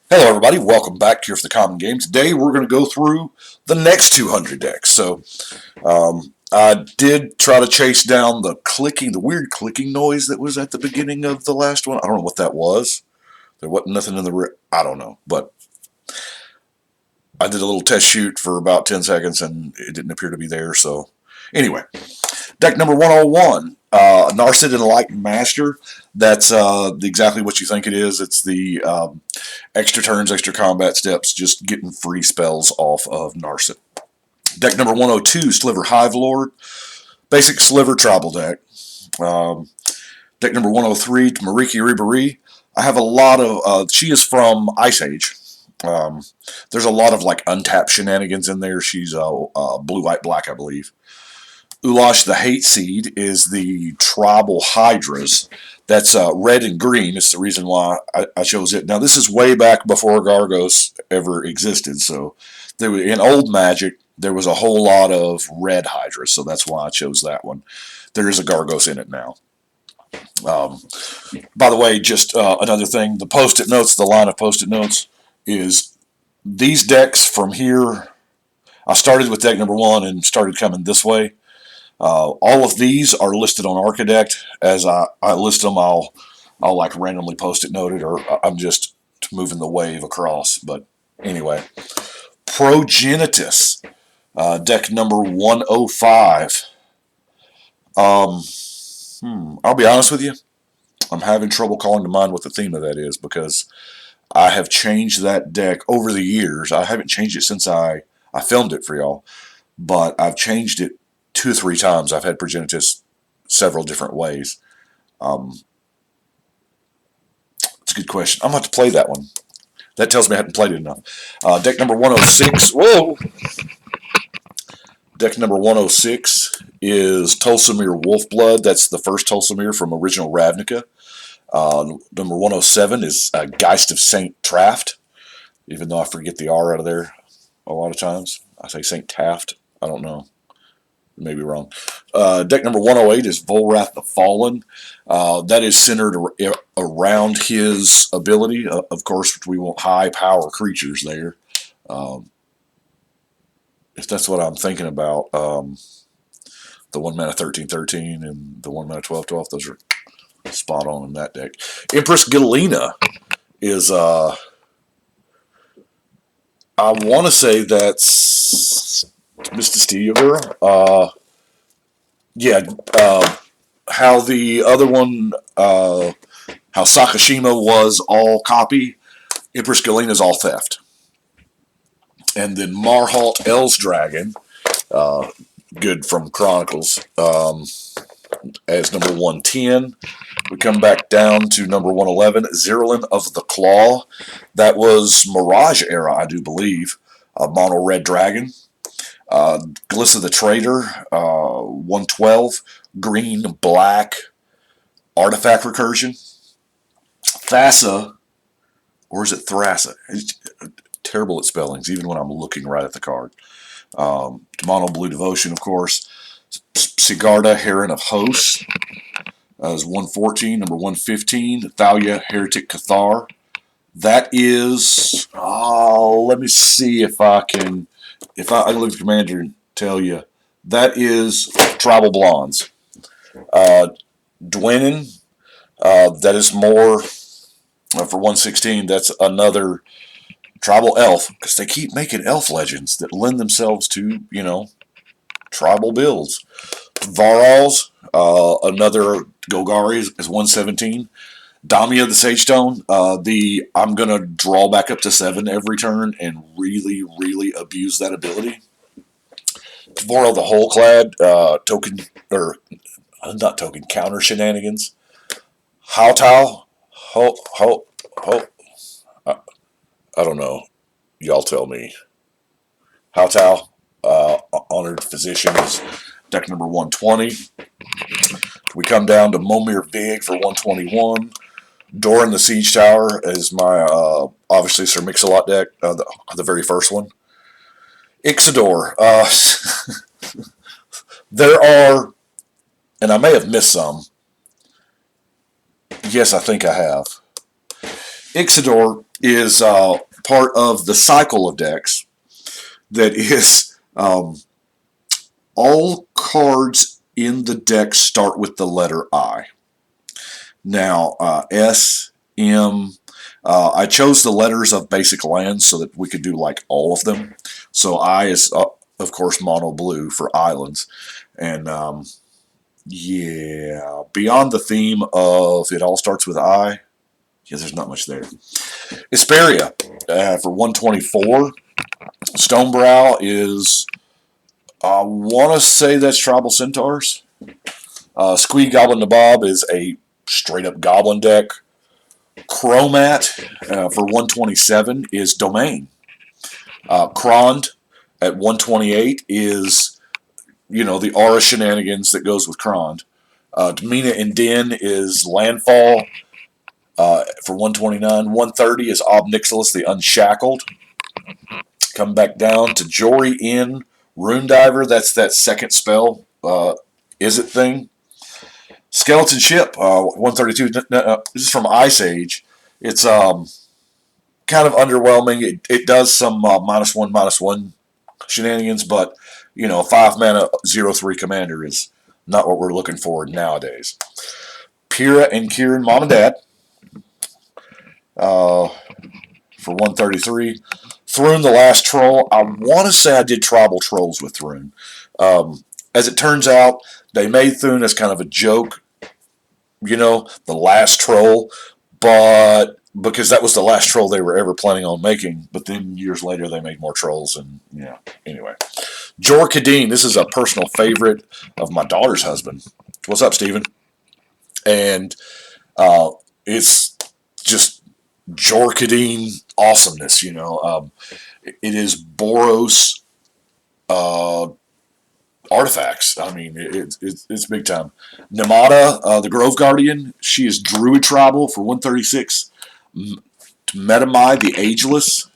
Hello, everybody. Welcome back here for the Common Game. Today, we're going to go through the next 200 decks. I did try to chase down the weird clicking noise that was at the beginning of the last one. I don't know what that was. There wasn't nothing in I don't know, but I did a little test shoot for about 10 seconds and it didn't appear to be there. So, anyway, deck number 101, Narset Enlightened Master. That's exactly what you think it is. It's the extra turns, extra combat steps, just getting free spells off of Narset. Deck number 102, Sliver Hive Lord. Basic Sliver tribal deck. Um, Deck number 103, Mariki Ribari. I have a lot of, she is from Ice Age. Um, there's a lot of like untapped shenanigans in there. She's blue, white, black, I believe. Ulash the Hate Seed is the tribal Hydras. That's red and green. It's the reason why I chose it. Now, this is way back before Gargos ever existed. So, in old Magic, there was a whole lot of red Hydras. So, that's why I chose that one. There is a Gargos in it now. Um, by the way, just another thing, the post-it notes, the line of post-it notes is these decks from here. I started with deck number 1 and started coming this way. All of these are listed on Archidect. As I list them, I'll like randomly post-it note it, or I'm just moving the wave across. But anyway, Progenitus, deck number 105. I'll be honest with you. I'm having trouble calling to mind what the theme of that is because I have changed that deck over the years. I haven't changed it since I filmed it for y'all, but I've changed it 2 or 3 times. I've had Progenitus several different ways. It's a good question. I'm going to have to play that one. That tells me I haven't played it enough. Deck number 106. Whoa! Deck number 106 is Tolsimir Wolfblood. That's the first Tolsimir from original Ravnica. Number 107 is Geist of Saint Traft, even though I forget the R out of there a lot of times. I say Saint Taft. I don't know. Maybe wrong. Deck number 108 is Volrath the Fallen. That is centered around his ability. Of course, we want high power creatures there. If that's what I'm thinking about, the 1 mana 13/13 and the 1 mana 12/12, those are spot on in that deck. Empress Galena is, I want to say that's Mr. Stever. Yeah, how the other one, how Sakashima was all copy, Empress Galena is all theft. And then Marhalt El's Dragon, good from Chronicles, as number 110. We come back down to number 111, Zirlin of the Claw. That was Mirage era, I do believe. Mono Red Dragon. Glissa the Trader, 112. Green, black, artifact recursion. Thassa, or is it Thrassa? It's terrible at spellings, even when I'm looking right at the card. Mono Blue Devotion, of course. Sigarda, Heron of Hosts, is 114. Number 115, Thalia, Heretic Cathar. That is, let me see if I can look at the commander and tell you. That is Tribal Blondes. Dwynnin, that is more, for 116, that's another tribal elf, because they keep making elf legends that lend themselves to, tribal builds. Varals, another Golgari is 117. Damia the Sage Stone, I'm going to draw back up to 7 every turn and really, really abuse that ability. Voral the Wholeclad, token, or not token, counter shenanigans. Howtao, I don't know. Y'all tell me. Howtao, Honored Physician, is deck number 120. We come down to Momir Vig for 121. Doran the Siege Tower is my, obviously, Sir Mix-a-Lot deck, the very first one. Ixidor. There are, and I may have missed some. Yes, I think I have. Ixidor is part of the cycle of decks that is all cards in the deck start with the letter I. Now, S, M, I chose the letters of basic lands so that we could do like all of them. So I is, of course, mono blue for islands. And yeah, beyond the theme of it all starts with I, yeah, there's not much there. Isperia for 124. Stonebrow is, I want to say that's Tribal Centaurs. Squee Goblin Nabob is a straight up Goblin deck. Chromat for 127 is Domain. Krond at 128 is, the aura shenanigans that goes with Krond. Domina and Din is Landfall for 129. 130 is Ob Nixilis the Unshackled. Come back down to Jory in Rune Diver. That's that second spell. Is it thing? Skeleton Ship 132. This is from Ice Age. It's kind of underwhelming. It does some -1/-1 shenanigans, but 5-mana 0/3 commander is not what we're looking for nowadays. Pyrrha and Kieran, Mom and Dad, for 133. Thrune the Last Troll. I want to say I did Tribal Trolls with Thrune. As it turns out, they made Thrune as kind of a joke, the last troll, but because that was the last troll they were ever planning on making, but then years later they made more trolls, and anyway. Jor Kadeen, this is a personal favorite of my daughter's husband. What's up, Steven? And it's just Jor Kadeen awesomeness, it is Boros artifacts. I mean, it's big time. Namada, the Grove Guardian, she is Druid Tribal for 136. Metamai, the Ageless,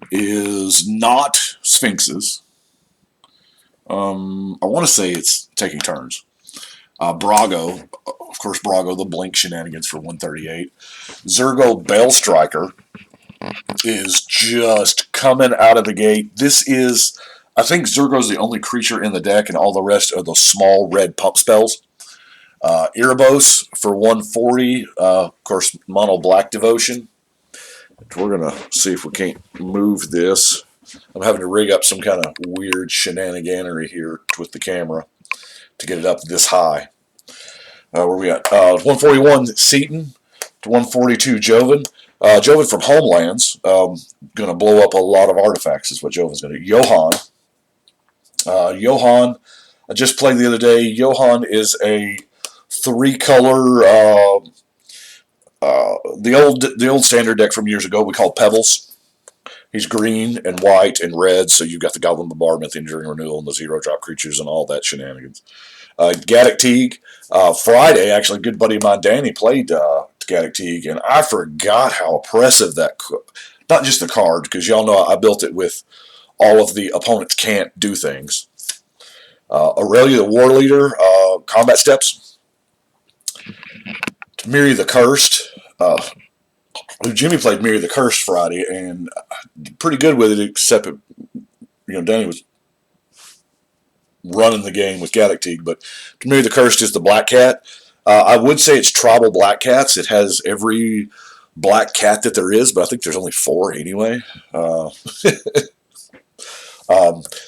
is not Sphinxes. I want to say it's taking turns. Brago, of course, Brago, the Blink shenanigans for 138. Zergo Balestriker is just coming out of the gate. This is, I think Zergo's the only creature in the deck, and all the rest are those small red pump spells. Erebos for 140, of course, Mono Black Devotion. We're going to see if we can't move this. I'm having to rig up some kind of weird shenaniganery here with the camera to get it up this high. Where we at? 141 Seaton to 142 Joven. Joven from Homelands, going to blow up a lot of artifacts is what Joven's going to do. Johan. Johan, I just played the other day. Johan is a 3-color, the old standard deck from years ago we called Pebbles. He's green and white and red, so you've got the Goblin Bombardment, the Enduring Renewal, and the 0-drop creatures and all that shenanigans. Gaddock Teague. Friday, actually, a good buddy of mine, Danny, played Gaddock Teague, and I forgot how oppressive that, not just the card, because y'all know I built it with all of the opponents can't do things. Aurelia, the War Leader, Combat Steps. Miri the Cursed. Jimmy played Miri the Cursed Friday, and pretty good with it, except Danny was running the game with Gaddock Teague, but Miri the Cursed is the Black Cat. I would say it's Tribal Black Cats. It has every black cat that there is, but I think there's only 4 anyway.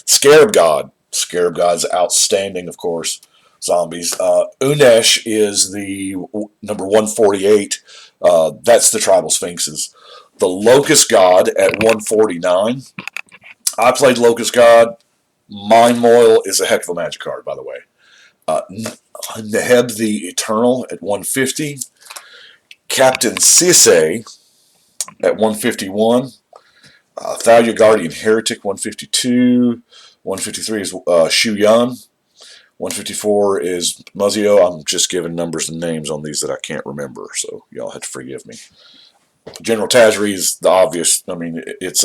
Scarab God. Scarab God's outstanding, of course. Zombies. Unesh is the number 148. That's the Tribal Sphinxes. The Locust God at 149. I played Locust God. Mind Moil is a heck of a magic card, by the way. Neheb the Eternal at 150. Captain Sisay at 151. Thalia Guardian Heretic 152. 153 is Shu Yan. 154 is Muzio. I'm just giving numbers and names on these that I can't remember, so y'all have to forgive me. General Tazri is the obvious. I mean, it's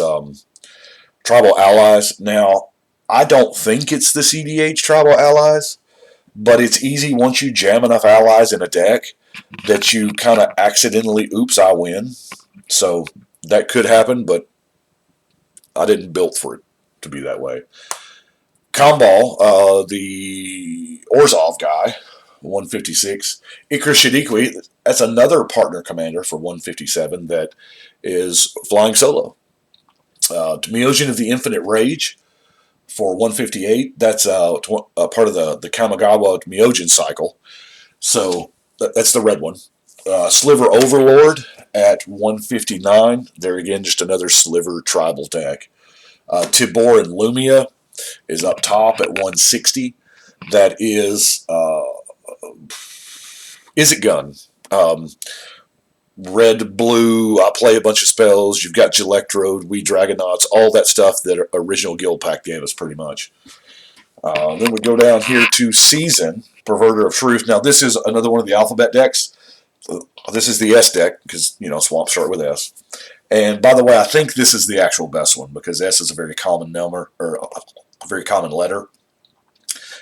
Tribal Allies. Now, I don't think it's the CDH Tribal Allies, but it's easy once you jam enough allies in a deck that you kind of accidentally, oops, I win. So that could happen, but I didn't build for it to be that way. Comball, the Orzhov guy, 156. Ikra Shadiqui, that's another partner commander for 157 that is flying solo. Tmiogen of the Infinite Rage for 158. That's part of the Kamigawa Tmiogen cycle. So that's the red one. Sliver Overlord at 159. There again, just another Sliver tribal deck. Tibor and Lumia is up top at 160. That is it gun? Red, blue, I play a bunch of spells. You've got Gelectrode, We Dragonauts, all that stuff that original Guild Pack gave us pretty much. Then we go down here to Season, Perverter of Truth. Now, this is another one of the alphabet decks. This is the S deck, because, swamps start with S. And by the way, I think this is the actual best one, because S is a very common number, or a very common letter.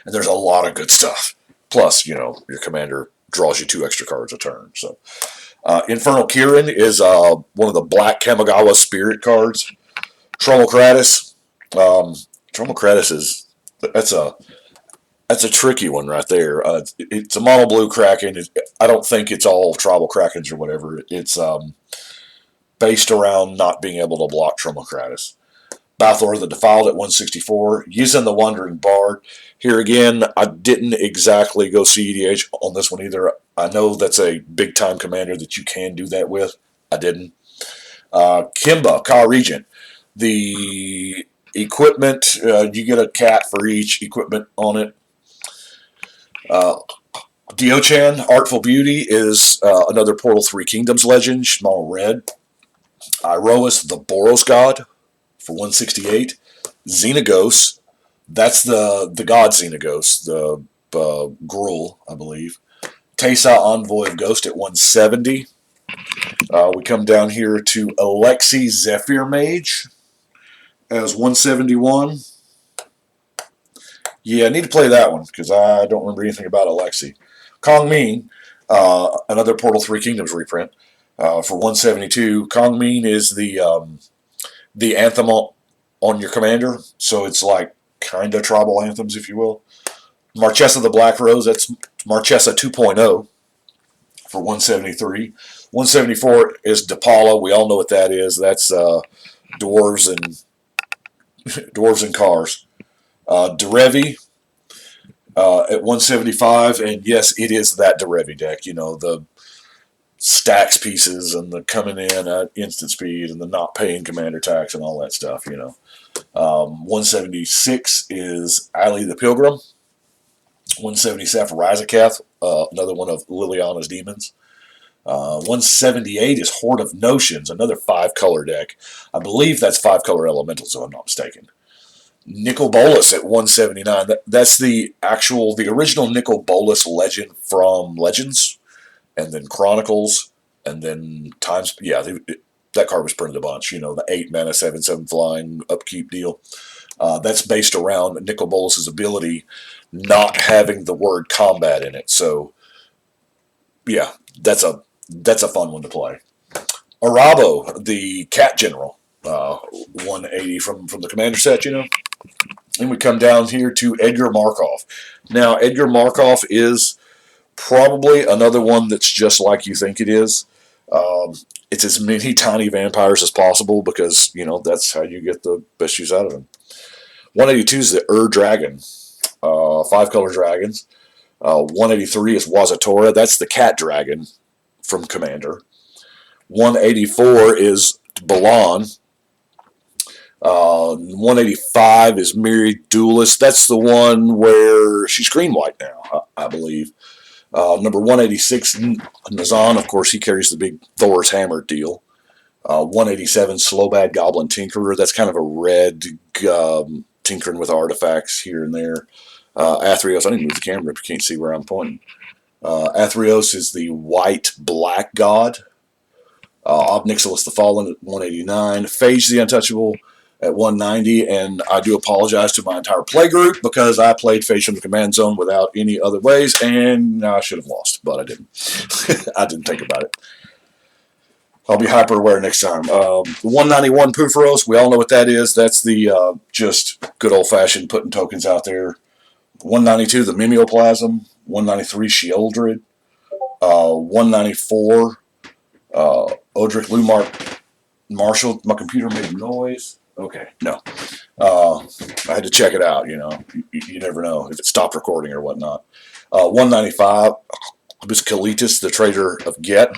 And there's a lot of good stuff. Plus, your commander draws you 2 extra cards a turn. So, Infernal Kirin is one of the black Kamigawa spirit cards. Tromokratis. Tromokratis is that's a tricky one right there. It's a mono blue Kraken. I don't think it's all tribal Krakens or whatever. It's based around not being able to block Tromokratis. Balthor the Defiled at 164. Yizan the Wandering Bard. Here again, I didn't exactly go CEDH on this one either. I know that's a big-time commander that you can do that with. I didn't. Kimba, Ka Regent. The equipment, you get a cat for each equipment on it. Dio-Chan, Artful Beauty, is another Portal 3 Kingdoms legend, small red. Iroas, the Boros God, for 168. Xenagos, that's the god Xenagos, the Gruul, I believe. Teysa, Envoy of Ghost at 170. We come down here to Alexi Zephyr Mage as 171. Yeah, I need to play that one because I don't remember anything about Alexi. Kong Min, another Portal 3 Kingdoms reprint for 172. Kong Min is the anthem on your commander, so it's like kind of tribal anthems, if you will. Marchesa the Black Rose, that's Marchesa 2.0 for 173. 174 is Depala. We all know what that is. That's dwarves and cars. Derevi at 175, and yes, it is that Derevi deck. The stacks pieces and the coming in at instant speed and the not paying commander tax and all that stuff. 176 is Ali the Pilgrim. 177 Razaketh, another one of Liliana's demons. 178 is Horde of Notions, another 5-color deck. I believe that's 5-color elementals, if I'm not mistaken. Nicol Bolas at 179. That's the original Nicol Bolas legend from Legends, and then Chronicles, and then Times. Yeah, that card was printed a bunch. The 8 mana, 7/7 flying upkeep deal. That's based around Nicol Bolas' ability not having the word combat in it. So, yeah, that's a fun one to play. Arabo, the Cat General, 180 from the commander set. And we come down here to Edgar Markov. Now, Edgar Markov is probably another one that's just like you think it is. It's as many tiny vampires as possible because, that's how you get the best use out of them. 182 is the Dragon, 5-color dragons. 183 is Wazatora. That's the cat dragon from Commander. 184 is Balan. 185 is Myriad Duelist. That's the one where she's green white now, I believe. Number 186, Nazan. Of course, he carries the big Thor's Hammer deal. 187, Slowbad Goblin Tinkerer. That's kind of a red tinkering with artifacts here and there. Athreos. I need to move the camera if you can't see where I'm pointing. Athreos is the white-black god. Obnixilis the Fallen at 189. Phage the Untouchable at 190. And I do apologize to my entire play group because I played Phage from the Command Zone without any other ways, and I should have lost, but I didn't. I didn't think about it. I'll be hyper aware next time. 191 Pupharos, we all know what that is. That's the just good old fashioned putting tokens out there. 192 the Mimeoplasm. 193 Sheoldred. 194 Odric Lumark Marshall. My computer made noise. Okay, no. I had to check it out. You never know if it stopped recording or whatnot. 195 was Kalitas, the Trader of Get.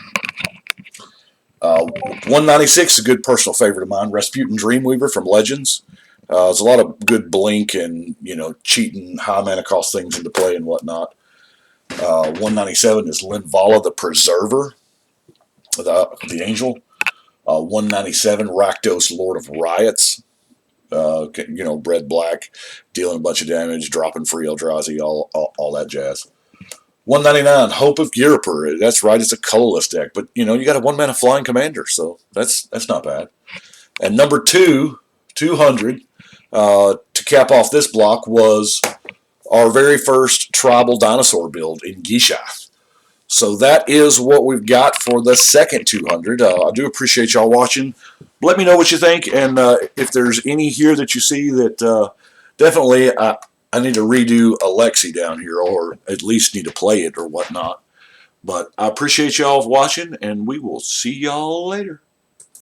196 is a good personal favorite of mine, Rasputin Dreamweaver from Legends. There's a lot of good blink and cheating high mana cost things into play and whatnot. 197 is Linvala the Preserver, the Angel. 197 Rakdos Lord of Riots. Red black, dealing a bunch of damage, dropping free Eldrazi, all that jazz. 199 Hope of Ghirapur. That's right, it's a colorless deck, but you got a 1-mana flying commander, so that's not bad. And number 200 to cap off this block was our very first tribal dinosaur build in Gishath. So that is what we've got for the second 200. I do appreciate y'all watching. Let me know what you think, and if there's any here that you see that definitely I need to redo Alexi down here, or at least need to play it or whatnot. But I appreciate y'all watching, and we will see y'all later.